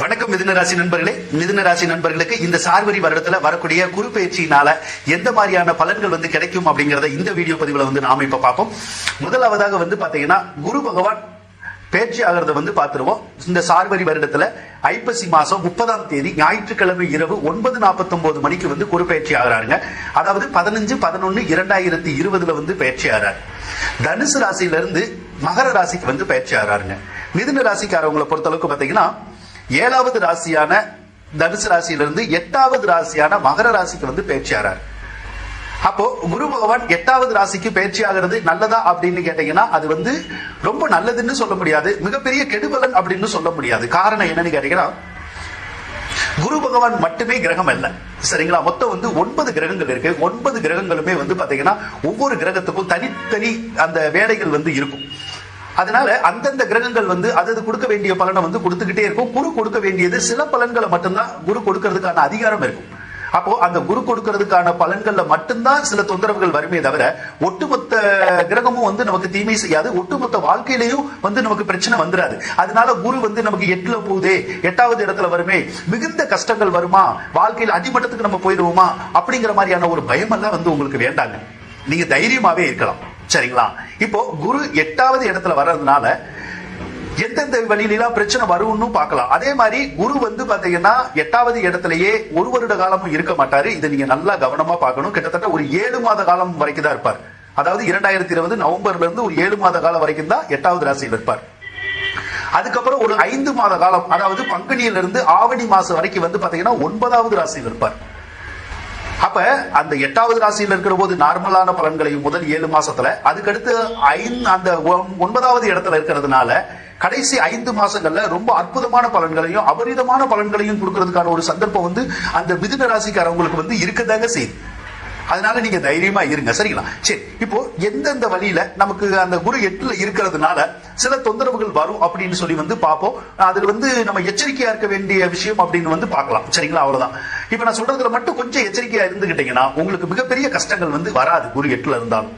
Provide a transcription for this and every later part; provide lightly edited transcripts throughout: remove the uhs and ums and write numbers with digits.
வணக்கம் மிதுன ராசி நண்பர்களே. மிதுன ராசி நண்பர்களுக்கு இந்த சார்வரி வருடத்துல வரக்கூடிய குரு பயிற்சியினால எந்த மாதிரியான பலன்கள் கிடைக்கும் அப்படிங்கறத இந்த வீடியோ பதிவுல நாம இப்ப பார்ப்போம். முதலாவதாக பாத்தீங்கன்னா குரு பகவான் பயிற்சி ஆகிறத பார்த்துருவோம். இந்த சார்வரி வருடத்துல ஐப்பசி மாசம் 30ஆம் தேதி ஞாயிற்றுக்கிழமை இரவு 9:49 மணிக்கு குரு பயிற்சி ஆகிறாருங்க. அதாவது 15/11/2020 பயிற்சி ஆகிறார். தனுசு ராசியில இருந்து மகர ராசிக்கு பயிற்சி ஆகிறாருங்க. மிதுன ராசிக்காரவங்களை பொறுத்தளவுக்கு பாத்தீங்கன்னா 7வது ராசியான தனுசு ராசியிலிருந்து 8வது ராசியான மகர ராசிக்கு பயிற்சி ஆகிறார். அப்போ குரு பகவான் 8வது ராசிக்கு பயிற்சி ஆகிறது நல்லதா அப்படின்னு கேட்டீங்கன்னா அது ரொம்ப நல்லதுன்னு சொல்ல முடியாது, மிகப்பெரிய கெடுபலன் அப்படின்னு சொல்ல முடியாது. காரணம் என்னன்னு கேட்டீங்கன்னா குரு பகவான் மட்டுமே கிரகம் அல்ல, சரிங்களா? மொத்தம் 9 கிரகங்கள் இருக்கு. 9 கிரகங்களுமே பாத்தீங்கன்னா ஒவ்வொரு கிரகத்துக்கும் தனித்தனி அந்த வேலைகள் இருக்கும். அதனால அந்தந்த கிரகங்கள் அது கொடுக்க வேண்டிய பலனை கொடுத்துக்கிட்டே இருக்கும். குரு கொடுக்க வேண்டியது சில பலன்களை மட்டும்தான் குரு கொடுக்கறதுக்கான அதிகாரம் இருக்கும். அப்போ அந்த குரு கொடுக்கறதுக்கான பலன்கள்ல மட்டும்தான் சில தொந்தரவுகள் வருமே தவிர ஒட்டுமொத்த கிரகமும் நமக்கு தீமை செய்யாது, ஒட்டுமொத்த வாழ்க்கையிலையும் நமக்கு பிரச்சனை வந்துடாது. அதனால குரு நமக்கு 8ல போகுதே, 8வது இடத்துல வருமே, மிகுந்த கஷ்டங்கள் வருமா, வாழ்க்கையில் அடிமட்டத்துக்கு நம்ம போயிடுவோமா அப்படிங்கிற மாதிரியான ஒரு பயம் எல்லாம் உங்களுக்கு வேண்டாங்க. நீங்க தைரியமாவே இருக்கலாம், சரிங்களா? இப்போ குரு 8வது இடத்துல வர்றதுனால எந்தெந்த வழியிலாம் பிரச்சனை வரும்னு பார்க்கலாம். அதே மாதிரி குரு பாத்தீங்கன்னா 8வது இடத்திலேயே ஒரு வருட காலமும் இருக்க மாட்டாரு. இதை நீங்க நல்லா கவனமா பார்க்கணும். கிட்டத்தட்ட ஒரு 7 மாத காலம் வரைக்கும் தான் இருப்பார். அதாவது 2020 நவம்பர்ல இருந்து ஒரு 7 மாத காலம் வரைக்கும் தான் 8வது ராசியில் இருப்பார். அதுக்கப்புறம் ஒரு 5 மாத காலம், அதாவது பங்குனியில இருந்து ஆவணி மாசம் வரைக்கும் பாத்தீங்கன்னா 9வது ராசியில் இருப்பார். அப்ப அந்த 8வது ராசியில் இருக்கிற போது நார்மலான பலன்களையும் முதல் 7 மாசத்துல, அதுக்கடுத்து அந்த 9வது இடத்துல இருக்கிறதுனால கடைசி 5 மாசங்கள்ல ரொம்ப அற்புதமான பலன்களையும் அபரிதமான பலன்களையும் கொடுக்கறதுக்கான ஒரு சந்தர்ப்பம் அந்த மிதுன ராசிக்காரவங்களுக்கு இருக்கதாங்க செய்யுது. அதனால நீங்க தைரியமா இருங்க, சரிங்களா? சரி, இப்போ எந்தெந்த வழியில நமக்கு அந்த குரு 8ல இருக்கிறதுனால சில தொந்தரவுகள் வரும் அப்படின்னு சொல்லி பார்ப்போம். அதுல நம்ம எச்சரிக்கையா இருக்க வேண்டிய விஷயம் அப்படின்னு பார்க்கலாம், சரிங்களா? அவ்வளவுதான். இப்ப நான் சொல்றதுல மட்டும் கொஞ்சம் எச்சரிக்கையா இருந்துகிட்டீங்கன்னா உங்களுக்கு மிகப்பெரிய கஷ்டங்கள் வராது. குரு 8ல இருந்தாலும்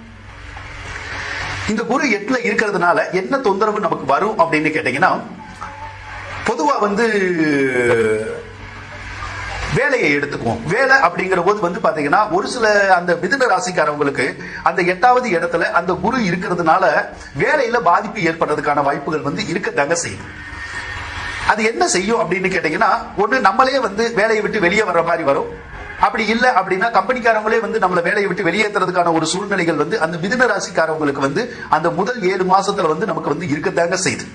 இந்த குரு 8ல இருக்கிறதுனால என்ன தொந்தரவு நமக்கு வரும் அப்படின்னு கேட்டீங்கன்னா, பொதுவா வேலையை எடுத்துக்குவோம். வேலை அப்படிங்கிற போது பாத்தீங்கன்னா ஒரு சில அந்த மிதுன ராசிக்காரவங்களுக்கு அந்த 8வது இடத்துல அந்த குரு இருக்கிறதுனால வேலையில பாதிப்பு ஏற்படுறதுக்கான வாய்ப்புகள் இருக்கத்தாங்க செய்யும். அது என்ன செய்யும் அப்படின்னு கேட்டீங்கன்னா, ஒண்ணு நம்மளே வேலையை விட்டு வெளியே வர்ற மாதிரி வரும். அப்படி இல்ல அப்படின்னா கம்பெனிக்காரங்களே நம்மள வேலையை விட்டு வெளியேற்றுறதுக்கான ஒரு சூழ்நிலைகள் அந்த மிதுன ராசிக்காரவங்களுக்கு அந்த முதல் 7 மாசத்துல நமக்கு இருக்கத்தாங்க செய்யுது.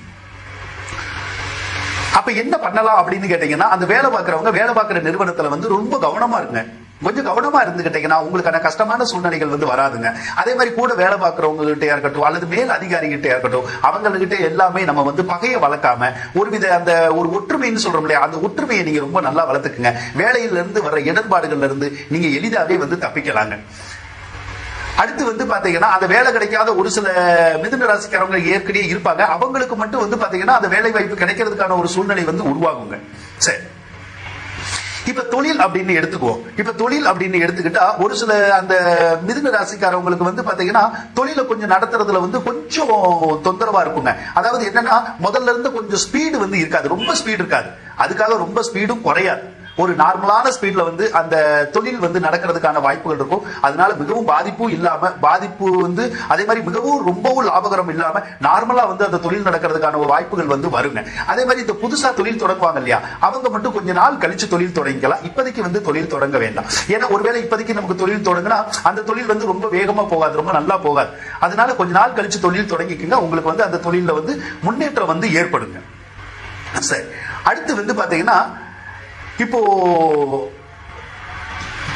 அப்ப என்ன பண்ணலாம் அப்படின்னு கேட்டீங்கன்னா, அந்த வேலை பார்க்கறவங்க வேலை பார்க்கிற நிறுவனத்துல ரொம்ப கவனமா இருங்க. கொஞ்சம் கவனமா இருந்துகிட்டீங்கன்னா உங்களுக்கான கஷ்டமான சூழ்நிலைகள் வராதுங்க. அதே மாதிரி கூட வேலை பார்க்கறவங்க கிட்டே இருக்கட்டும் அல்லது மேல் அதிகாரி கிட்டே இருக்கட்டும், அவங்ககிட்ட எல்லாமே நம்ம பகையை வளர்க்காம ஒருவித அந்த ஒரு ஒற்றுமைன்னு சொல்றோம் இல்லையா, அந்த ஒற்றுமையை நீங்க ரொம்ப நல்லா வளர்த்துக்குங்க. வேலையில இருந்து வர்ற இடர்பாடுகள்ல இருந்து நீங்க எளிதாவே தப்பிக்கலாங்க. அடுத்து பாத்தீங்கன்னா அந்த வேலை கிடைக்காத ஒரு சில மிதுன ராசிக்காரங்க ஏற்கனவே இருப்பாங்க. அவங்களுக்கு மட்டும் பாத்தீங்கன்னா அந்த வேலை வாய்ப்பு கிடைக்கிறதுக்கான ஒரு சூழ்நிலை உருவாகுங்க. சரி, இப்ப தொழில் அப்படின்னு எடுத்துக்குவோம். இப்ப தொழில் அப்படின்னு எடுத்துக்கிட்டா ஒரு சில அந்த மிதுன ராசிக்காரவங்களுக்கு பாத்தீங்கன்னா தொழிலை கொஞ்சம் நடத்துறதுல கொஞ்சம் தொந்தரவா இருக்குங்க. அதாவது என்னன்னா, முதல்ல இருந்து கொஞ்சம் ஸ்பீடு இருக்காது, ரொம்ப ஸ்பீடு இருக்காது. அதுக்காக ரொம்ப ஸ்பீடும் குறையாது. ஒரு நார்மலான ஸ்பீட்ல அந்த தொழில் நடக்கிறதுக்கான வாய்ப்புகள் இருக்கும். அதனால மிகவும் பாதிப்பும் இல்லாம, பாதிப்பு அதே மாதிரி மிகவும் ரொம்பவும் லாபகரம் இல்லாம நார்மலா அந்த தொழில் நடக்கிறதுக்கான வாய்ப்புகள் வருங்க. அதே மாதிரி இந்த புதுசா தொழில் தொடங்குவாங்க இல்லையா, அவங்க மட்டும் கொஞ்ச நாள் கழிச்சு தொழில் தொடங்கிக்கலாம். இப்போதைக்கு தொழில் தொடங்க வேண்டாம். ஏன்னா ஒருவேளை இப்போதைக்கு நமக்கு தொழில் தொடங்கினா அந்த தொழில் ரொம்ப வேகமா போகாது, ரொம்ப நல்லா போகாது. அதனால கொஞ்ச நாள் கழிச்சு தொழில் தொடங்கிக்குங்க. உங்களுக்கு அந்த தொழில முன்னேற்றம் ஏற்படுங்க. சரி, அடுத்து பாத்தீங்கன்னா இப்போ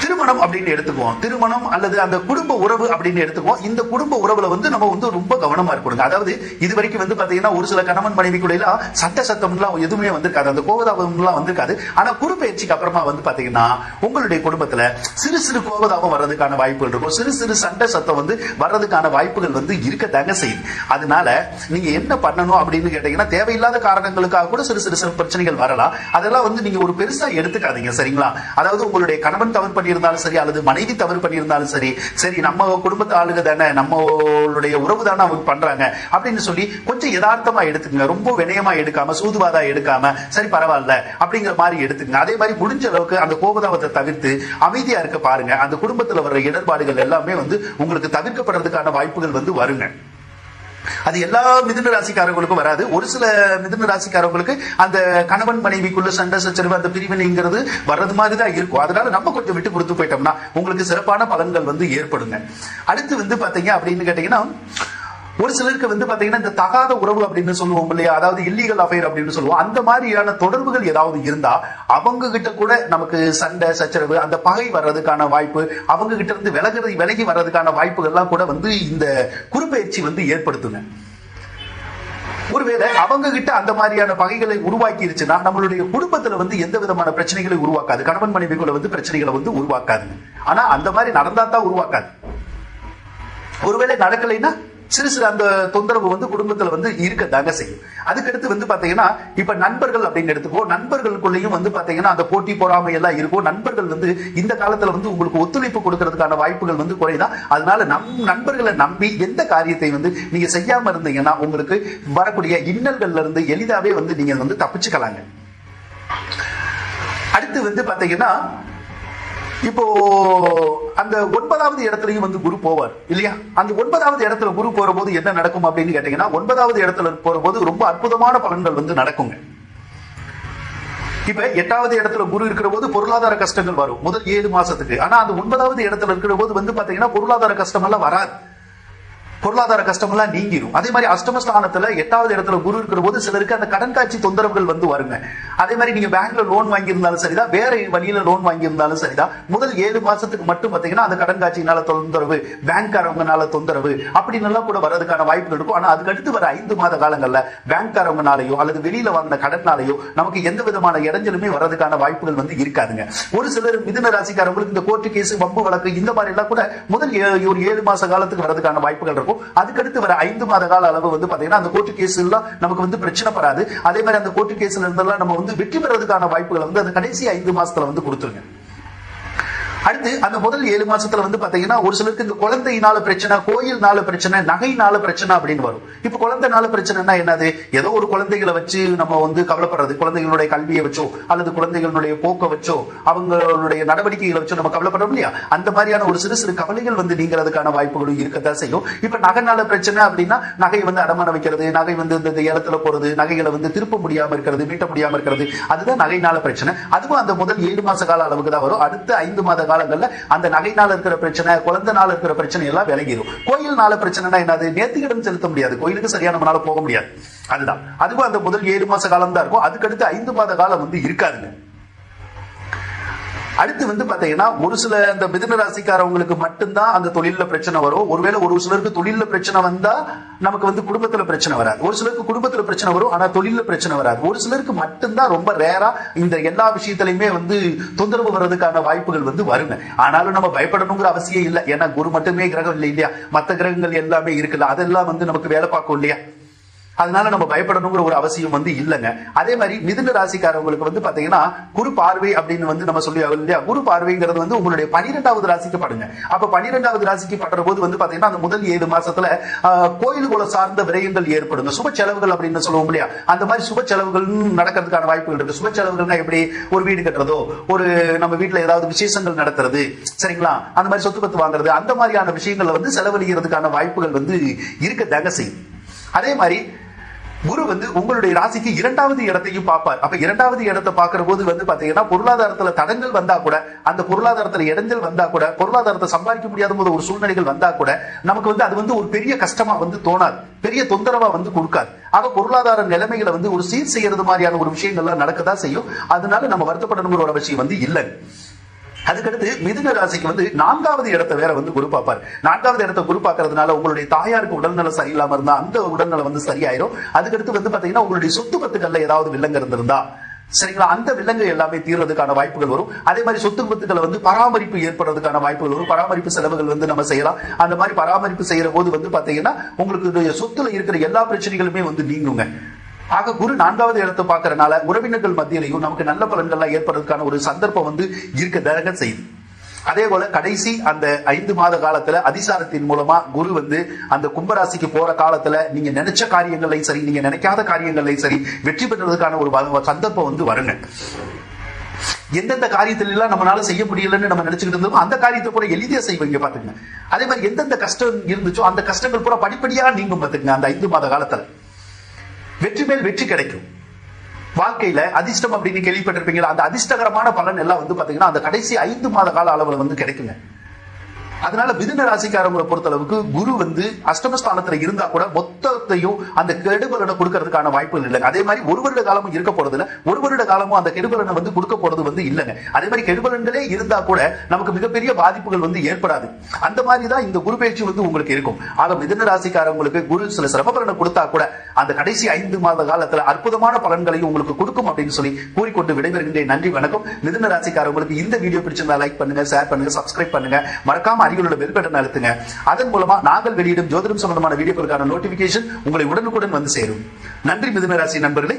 திருமணம் அப்படின்னு எடுத்துக்குவோம். திருமணம் அல்லது அந்த குடும்ப உறவு அப்படின்னு எடுத்துக்குவோம். இந்த குடும்ப உறவுல நம்ம ரொம்ப கவனமா இருக்கணும். அதாவது இது வரைக்கும் பாத்தீங்கன்னா ஒரு சில கணவன் மனைவி கூட சட்ட சத்தம் எல்லாம் எதுவுமே இருக்காது, அந்த கோபதாபம் எல்லாம் இருக்காது. ஆனா குரு பயிற்சிக்கு அப்புறமா பாத்தீங்கன்னா உங்களுடைய குடும்பத்துல சிறு சிறு கோபதாபம் வர்றதுக்கான வாய்ப்புகள் இருக்கும். சிறு சிறு சண்டை சத்தம் வர்றதுக்கான வாய்ப்புகள் இருக்கத்தாங்க செய்யுது. அதனால நீங்க என்ன பண்ணணும் அப்படின்னு கேட்டீங்கன்னா, தேவையில்லாத காரணங்களுக்காக கூட சிறு சிறு பிரச்சனைகள் வரலாம். அதெல்லாம் நீங்க ஒரு பெருசா எடுத்துக்காதீங்க, சரிங்களா? அதாவது உங்களுடைய கணவன் தவறு பண்ணி பண்ணியிருந்தாலும் சரி, அல்லது மனைவி தவறு பண்ணியிருந்தாலும் சரி, சரி நம்ம குடும்பத்து ஆளுங்க தானே, நம்மளுடைய உறவு தானே அவங்க பண்றாங்க அப்படின்னு சொல்லி கொஞ்சம் யதார்த்தமா எடுத்துக்கங்க. ரொம்ப வினயமா எடுக்காம, சூதுவாதா எடுக்காம, சரி பரவாயில்ல அப்படிங்கிற மாதிரி எடுத்துக்கங்க. அதே மாதிரி முடிஞ்ச அளவுக்கு அந்த கோபதாபத்தை தவிர்த்து அமைதியா இருக்க பாருங்க. அந்த குடும்பத்துல வர்ற இடர்பாடுகள் எல்லாமே உங்களுக்கு தவிர்க்கப்படுறதுக்கான வாய்ப்புகள் வருங்க. அது எல்லா மிதுன ராசிக்காரங்களுக்கும் வராது. ஒரு சில மிதுன ராசிக்காரங்களுக்கு அந்த கணவன் மனைவிக்குள்ள சண்டை சச்சரவு, அந்த பிரிவினைங்கிறது வர்றது மாதிரி தான் இருக்கும். அதனால நம்ம கொஞ்சம் விட்டு கொடுத்து போயிட்டோம்னா உங்களுக்கு சிறப்பான பலன்கள் ஏற்படுங்க. அடுத்து பாத்தீங்க அப்படின்னு கேட்டீங்கன்னா, ஒரு சிலருக்கு பாத்தீங்கன்னா இந்த தகாத உறவு அப்படின்னு சொல்லுவோம் இல்லையா, அதாவது இல்லீகல் அஃபேர் அப்படின்னு சொல்லுவோம். அந்த மாதிரியான தொடர்புகள் ஏதாவது இருந்தா அவங்க கிட்ட கூட நமக்கு சண்டை சச்சரவு, அந்த பகை வர்றதுக்கான வாய்ப்பு, அவங்க கிட்ட இருந்து விலகி வர்றதுக்கான வாய்ப்புகள்லாம் கூட இந்த குறுப்பெயர்ச்சி ஏற்படுத்துங்க. ஒருவேளை அவங்க கிட்ட அந்த மாதிரியான பகைகளை உருவாக்கிருச்சுன்னா நம்மளுடைய குடும்பத்துல எந்த விதமான பிரச்சனைகளை உருவாக்காது. கணவன் மனைவிக்குள்ள பிரச்சனைகளை உருவாக்காதுங்க. ஆனா அந்த மாதிரி நடந்தா தான் உருவாக்காது. ஒருவேளை நடக்கலைன்னா சிறு சிறு அந்த தொந்தரவு குடும்பத்துல இருக்கதாங்க செய்யும். அதுக்கடுத்து பாத்தீங்கன்னா, இப்ப நண்பர்கள் அப்படின்னு எடுத்துக்கோ. நண்பர்களுக்குள்ளேயும் பாத்தீங்கன்னா அந்த போட்டி பொறாமை எல்லாம் இருக்கும். நண்பர்கள் இந்த காலத்துல உங்களுக்கு ஒத்துழைப்பு கொடுக்கறதுக்கான வாய்ப்புகள் குறைதான். அதனால நண்பர்களை நம்பி எந்த காரியத்தை நீங்க செய்யாம இருந்தீங்கன்னா உங்களுக்கு வரக்கூடிய இன்னல்கள்ல இருந்து எளிதாவே நீங்க தப்பிச்சுக்கலாங்க. அடுத்து பாத்தீங்கன்னா, இப்போ அந்த 9வது இடத்துலயும் குரு போவார் இல்லையா. அந்த 9வது இடத்துல குரு போற போது என்ன நடக்கும் அப்படின்னு கேட்டீங்கன்னா, 9வது இடத்துல போற போது ரொம்ப அற்புதமான பலன்கள் நடக்குங்க. இப்ப 8வது இடத்துல குரு இருக்கிற போது பொருளாதார கஷ்டங்கள் வரும் முதல் 7 மாசத்துக்கு. ஆனா அந்த 9வது இடத்துல இருக்கிற போது பாத்தீங்கன்னா பொருளாதார கஷ்டம் எல்லாம் வராது. பொருளாதார கஷ்டம் எல்லாம் நீங்கிடும். அதே மாதிரி அஷ்டமஸ்தானத்துல 8வது இடத்துல குரு இருக்கிற போது சிலருக்கு அந்த கடன் காட்சி தொந்தரவுகள் வருங்க. அதே மாதிரி நீங்க பேங்க்ல லோன் வாங்கியிருந்தாலும் சரிதான், வேற வழியில லோன் வாங்கியிருந்தாலும் சரிதான், முதல் 7 மாசத்துக்கு மட்டும் பாத்தீங்கன்னா அந்த கடன் காட்சியினால தொந்தரவு, பேங்க்காரவங்கனால தொந்தரவு அப்படின்னு எல்லாம் கூட வர்றதுக்கான வாய்ப்புகள் இருக்கும். ஆனா அதுக்கு அடுத்து வர 5 மாத காலங்கள்ல பேங்க்காரவங்கனாலேயோ அல்லது வெளியில வாங்கின கடனாலேயோ நமக்கு எந்த விதமான இடைஞ்சலுமே வர்றதுக்கான வாய்ப்புகள் இருக்காதுங்க. ஒரு சிலர் மிதுன ராசிக்காரங்களுக்கு இந்த கோர்ட்டு கேஸ், வம்பு வழக்கு இந்த மாதிரி எல்லாம் கூட முதல் ஒரு 7 மாச காலத்துக்கு வர்றதுக்கான வாய்ப்புகள் இருக்கும். அதுக்கடுத்து வர 5 மாத கால அளவு பாத்தீங்கன்னா அந்த கோர்ட்டு கேஸ் எல்லாம் நமக்கு பிரச்சனை படாது. அதே மாதிரி அந்த கோர்ட்டு கேஸ்ல இருந்தெல்லாம் நம்ம வெற்றி பெறதுக்கான வாய்ப்புகளை அந்த கடைசி 5 மாசத்துல கொடுத்துருங்க. அடுத்து அந்த முதல் 7 மாசத்துல பாத்தீங்கன்னா ஒரு சிலருக்கு இந்த குழந்தையினால பிரச்சனை, கோயில்னால பிரச்சனை, நகைனால பிரச்சனை அப்படின்னு வரும். இப்ப குழந்தைனால பிரச்சனைனா என்னது? ஏதோ ஒரு குழந்தைகளை வச்சு நம்ம கவலைப்படுறது, குழந்தைகளுடைய கல்வியை வச்சோ அல்லது குழந்தைகளுடைய போக்க வச்சோ அவங்களுடைய நடவடிக்கைகளை வச்சோ நம்ம கவலைப்படுறோம் இல்லையா. அந்த மாதிரியான ஒரு சிறு சிறு கவலைகள் நீங்கிறதுக்கான வாய்ப்புகளும் இருக்கத்தான் செய்யும். இப்ப நகைனால பிரச்சனை அப்படின்னா நகை அடமானம் வைக்கிறது, நகை இந்த இடத்துல போறது, நகைகளை திருப்ப முடியாம இருக்கிறது, மீட்ட முடியாம இருக்கிறது, அதுதான் நகைனால பிரச்சனை. அதுவும் அந்த முதல் 7 மாச கால அளவுக்கு தான் வரும். அடுத்த 5 மாத காலங்கள்ல அந்த நகைனால இருக்கிற பிரச்சனை, குழந்தைனால இருக்கிற பிரச்சனை எல்லாம் விலகிடும். கோயில்னால பிரச்சனைனா என்னது? நேர்த்திக்கடன் செலுத்த முடியாது, கோயிலுக்கு சரியான நம்மளால போக முடியாது. அதுதான். அதுவும் அந்த முதல் 7 மாச காலம் தான் இருக்கும். அதுக்கடுத்து 5 மாத காலம் இருக்காதுங்க. அடுத்து பாத்தீங்கன்னா ஒரு சில அந்த மிதுன ராசிக்காரவங்களுக்கு மட்டும்தான் அந்த தொழில பிரச்சனை வரும். ஒருவேளை ஒரு சிலருக்கு தொழில பிரச்சனை வந்தா நமக்கு குடும்பத்துல பிரச்சனை வராது. ஒரு சிலருக்கு குடும்பத்துல பிரச்சனை வரும், ஆனா தொழில பிரச்சனை வராது. ஒரு சிலருக்கு மட்டும்தான் ரொம்ப ரேரா இந்த எல்லா விஷயத்திலுமே தொந்தரவு வர்றதுக்கான வாய்ப்புகள் வருங்க. ஆனாலும் நம்ம பயப்படணுங்கிற அவசியம் இல்லை. ஏன்னா குரு மட்டுமே கிரகம் இல்லை இல்லையா, மற்ற கிரகங்கள் எல்லாமே இருக்குல்ல, அதெல்லாம் நமக்கு வேலை பார்க்கும் இல்லையா. அதனால நம்ம பயப்படணுங்கிற ஒரு அவசியம் இல்லைங்க. அதே மாதிரி மிதுன ராசிக்காரங்களுக்கு பாத்தீங்கன்னா குரு பார்வை அப்படின்னு நம்ம சொல்லி இல்லையா. குரு பார்வைங்கிறது உங்களுடைய 12வது ராசிக்கு படுங்க. அப்ப 12வது ராசிக்கு படுற போது பாத்தீங்கன்னா அந்த முதல் 7 மாசத்துல கோயில்களை சார்ந்த விரயங்கள் ஏற்படுங்க. சுப செலவுகள் அப்படின்னு சொல்லுவோம் இல்லையா, அந்த மாதிரி சுப செலவுகள் நடக்கிறதுக்கான வாய்ப்புகள் இருக்கு. சுப செலவுகள்னா எப்படி? ஒரு வீடு கட்டுறதோ, ஒரு நம்ம வீட்டுல ஏதாவது விசேஷங்கள் நடத்துறது, சரிங்களா, அந்த மாதிரி சொத்து பத்து வாங்குறது, அந்த மாதிரியான விஷயங்கள்ல செலவழிக்கிறதுக்கான வாய்ப்புகள் இருக்கதாங்க செய்யும். அதே மாதிரி குரு உங்களுடைய ராசிக்கு 2வது இடத்தையும் பார்ப்பார். அப்ப 2வது இடத்தை பார்க்கிற போது பாத்தீங்கன்னா பொருளாதாரத்துல தடங்கள் வந்தா கூட, அந்த பொருளாதாரத்துல இடைஞ்சல் வந்தா கூட, பொருளாதாரத்தை சம்பாதிக்க முடியாத போது ஒரு சூழ்நிலைகள் வந்தா கூட நமக்கு அது ஒரு பெரிய கஷ்டமா தோணாது, பெரிய தொந்தரவா கொடுக்காது. ஆக பொருளாதார நிலைமைகளை ஒரு சீர் செய்யறது மாதிரியான ஒரு விஷயங்கள்லாம் நடக்கதான் செய்யும். அதனால நம்ம வருத்தப்படணுங்கிற ஒரு அவசியம் இல்லை. அதுக்கடுத்து மிதுன ராசிக்கு 4வது இடத்தை வேற குரு பார்ப்பார். 4வது இடத்தை குரு பார்க்கறதுனால உங்களுடைய தாயாருக்கு உடல்நலம் சரியில்லாம இருந்தா அந்த உடல்நலம் சரியாயிரும். அதுக்கடுத்து பாத்தீங்கன்னா உங்களுடைய சொத்து பத்துக்கள்ல ஏதாவது வில்லங்க இருந்திருந்தா, சரிங்களா, அந்த வில்லங்கு எல்லாமே தீர்றதுக்கான வாய்ப்புகள் வரும். அதே மாதிரி சொத்து பத்துக்களை பராமரிப்பு ஏற்படுறதுக்கான வாய்ப்புகள் வரும். பராமரிப்பு செலவுகள் நம்ம செய்யலாம். அந்த மாதிரி பராமரிப்பு செய்யற போது பாத்தீங்கன்னா உங்களுக்கு சொத்துல இருக்கிற எல்லா பிரச்சனைகளுமே நீங்குங்க. ஆக குரு 4வது இடத்தை பார்க்கறதுனால உறவினர்கள் மத்தியிலையும் நமக்கு நல்ல பலன்கள்லாம் ஏற்படுறதுக்கான ஒரு சந்தர்ப்பம் இருக்கதாக செய்யுது. அதே போல கடைசி அந்த 5 மாத காலத்துல அதிசாரத்தின் மூலமா குரு வந்து அந்த கும்பராசிக்கு போற காலத்துல நீங்க நினைச்ச காரியங்களையும் சரி, நீங்க நினைக்காத காரியங்களையும் சரி வெற்றி பெற்றதுக்கான ஒரு சந்தர்ப்பம் வந்து வருங்க. எந்தெந்த காரியத்துல எல்லாம் நம்மளால செய்ய முடியலன்னு நம்ம நினைச்சுக்கிட்டு இருந்தோம் அந்த காரியத்தை கூட எளிதியா செய்வீங்க பாத்துங்க. அதே மாதிரி எந்தெந்த கஷ்டம் இருந்துச்சோ அந்த கஷ்டங்கள் பூரா படிப்படியா நீங்கும் பாத்துங்க. அந்த 5 மாத காலத்துல வெற்றி மேல் வெற்றி கிடைக்கும். வாழ்க்கையில அதிர்ஷ்டம் அப்படின்னு கேள்விப்பட்டிருப்பீங்களா? அந்த அதிர்ஷ்டகரமான பலன் எல்லாம் வந்து பாத்தீங்கன்னா அந்த கடைசி 5 மாத கால அளவுல வந்து கிடைக்குங்க. அதனால மிதுன ராசிக்காரங்களை பொறுத்தளவுக்கு குரு வந்து அஷ்டமஸ்தானத்துல இருந்தா கூட மொத்தத்தையும் அந்த கெடுபலனை கொடுக்கறதுக்கான வாய்ப்புகள் இல்லைங்க. அதே மாதிரி ஒரு வருட காலமும் இருக்க போறது இல்லை, ஒரு வருட காலமும் அந்த கெடுபலனை வந்து கொடுக்க போறது வந்து இல்லைங்க. அதே மாதிரி கெடுபலன்களே இருந்தா கூட நமக்கு மிகப்பெரிய பாதிப்புகள் வந்து ஏற்படாது. அந்த மாதிரி தான் இந்த குரு பயிற்சி வந்து உங்களுக்கு இருக்கும். ஆக மிதுன ராசிக்காரங்களுக்கு குரு சில சிரம பலனை கொடுத்தா கூட அந்த கடைசி 5 மாத காலத்துல அற்புதமான பலன்களையும் உங்களுக்கு கொடுக்கும் அப்படின்னு சொல்லி கூறிக்கொண்டு விடைபெறுகின்றேன். நன்றி, வணக்கம். மிதுன ராசிக்காரங்களுக்கு இந்த வீடியோ பிடிச்சிருந்தா லைக் பண்ணுங்க, ஷேர் பண்ணுங்க, சப்ஸ்கிரைப் பண்ணுங்க, மறக்காம அருகிலுள்ள பெல் பட்டன் அழுத்துங்க. அதன் மூலமா நாங்கள் வெளியிடும் ஜோதிடம் சம்பந்தமான வீடியோக்களுக்கான நோட்டிபிகேஷன் உங்களை உடனுக்குடன் வந்து சேரும். நன்றி மிதுன ராசி நண்பர்களே.